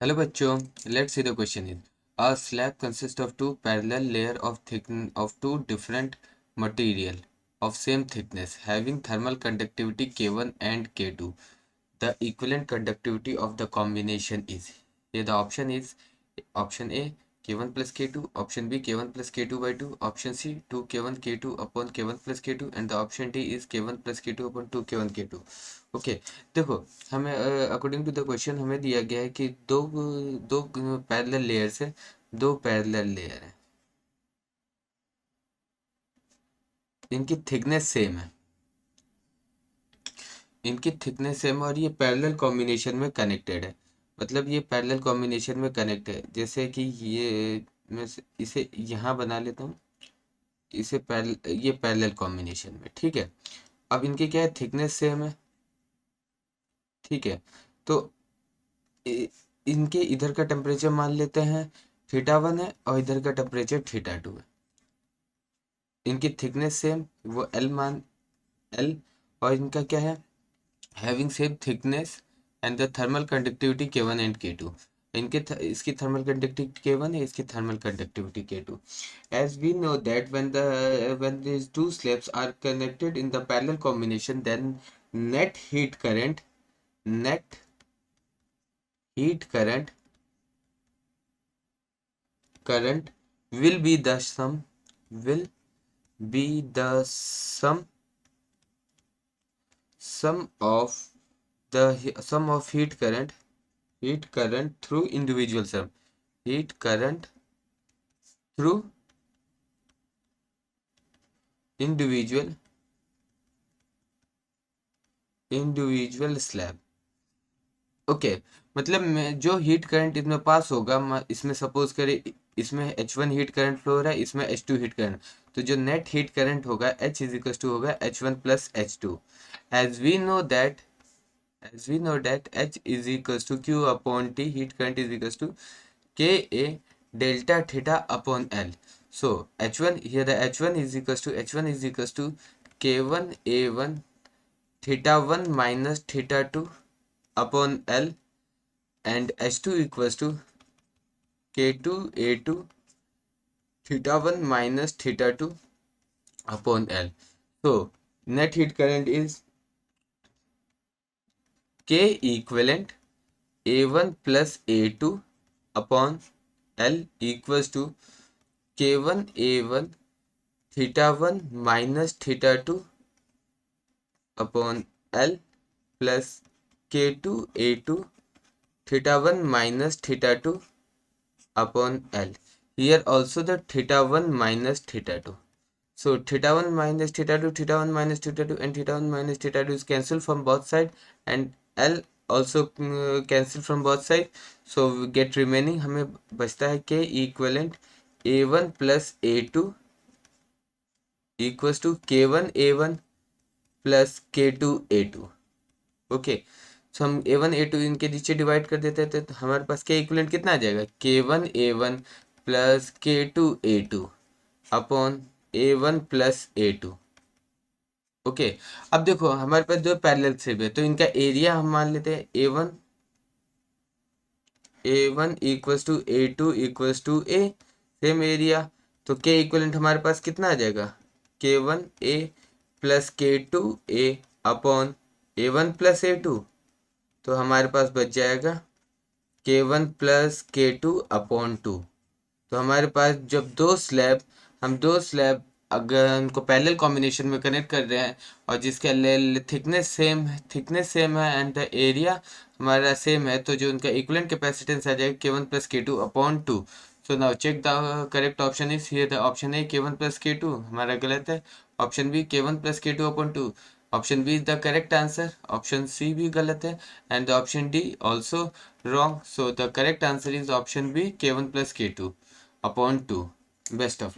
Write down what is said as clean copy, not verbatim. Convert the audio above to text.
Hello बच्चों, let's see the question is a slab consists of two parallel layer of two different material of same thickness having thermal conductivity K1 and K2. The equivalent conductivity of the combination is. Here the option is option A K1 plus K2, option B K1 plus K2 by 2, option C 2 K1 K2 upon K1 plus K2 and the option D is K1 plus K2 upon 2 K1 K2. Okay देखो हमें according to the question हमें दिया गया है कि दो parallel layers है, दो पैरेलल लेयर है, इनकी थिकनेस सेम है, इनकी थिकनेस सेम और ये पैरेलल कॉम्बिनेशन में कनेक्टेड है। मतलब ये पैरेलल कॉम्बिनेशन में कनेक्ट है, जैसे कि ये मैं इसे यहाँ बना लेता हूँ, ये पैरेलल कॉम्बिनेशन में, ठीक है। अब इनकी क्या है, थिकनेस सेम है, ठीक है। तो इनके इधर का टेम्परेचर मान लेते हैं थीटा 1 है और इधर का टेम्परेचर थीटा 2 है। इनकी थिकनेस सेम, वो एल और इनका क्या है, having same thickness and the thermal conductivity K1 and K2। इसकी थर्मल कंडक्टिविटी K1 है, इसकी thermal conductivity K2। As we know that when these two slabs are connected in the parallel combination, then net heat current will be the sum of heat current through individual sum, heat current through individual slab। Okay मतलब मैं जो heat current इसमें पास होगा, इसमें suppose करें इसमें H1 heat current flow हो रहा है, इसमें H2 हीट करंट, तो जो नेट हीट करंट होगा H इज इक्वल टू होगा H1 plus H2। As we know that H is equal to Q upon T, heat current is equal to KA delta theta upon L। So H1 here the H1 is equals to K1 A1 θ1 minus θ2 upon L and H2 equals to K2 A2 θ1 minus θ2 upon L। So net heat current is K equivalent A1 plus A2 upon L equals to K1 A1 θ1 minus θ2 upon L plus K2 A2 θ1 minus θ2 upon L. Here also the θ1 minus θ2. So θ1 minus θ2, θ1 minus θ2 and θ1 minus θ2 is cancelled from both sides and L also cancel from both sides. So we get remaining हमें बचता है K equivalent A1 plus A2 equals to K1 A1 plus K2 A2। Okay so हम A1 A2 इनके नीचे divide कर देते थे तो हमारे पास K इक्विवेलेंट कितना आ जाएगा, K1 A1 plus K2 A2 upon A1 plus A2। Okay अब देखो हमारे पास दो पैरेलल स्लैब है तो इनका एरिया हम मान लेते हैं A1 equals to A2 equals to A, same area. तो K इक्विवेलेंट हमारे पास कितना आ जाएगा, K1 A plus K2 A upon A1 plus A2। तो हमारे पास बच जाएगा K1 प्लस K2 अपॉन 2। तो हमारे पास जब दो स्लैब अगर उनको पैरेलल कॉम्बिनेशन में कनेक्ट कर रहे हैं और जिसका थिकनेस सेम है एंड द एरिया हमारा सेम है, तो जो उनका इक्विवेलेंट कैपेसिटेंस आ जाएगा K1 plus K2 upon 2। So now check the correct option is here, the option A K1 plus K2 हमारा गलत है, option B K1 plus K2 upon 2, option B is the correct answer, option C भी गलत है and the option D also wrong. So the correct answer is option B K1 plus K2 upon 2. Best of luck.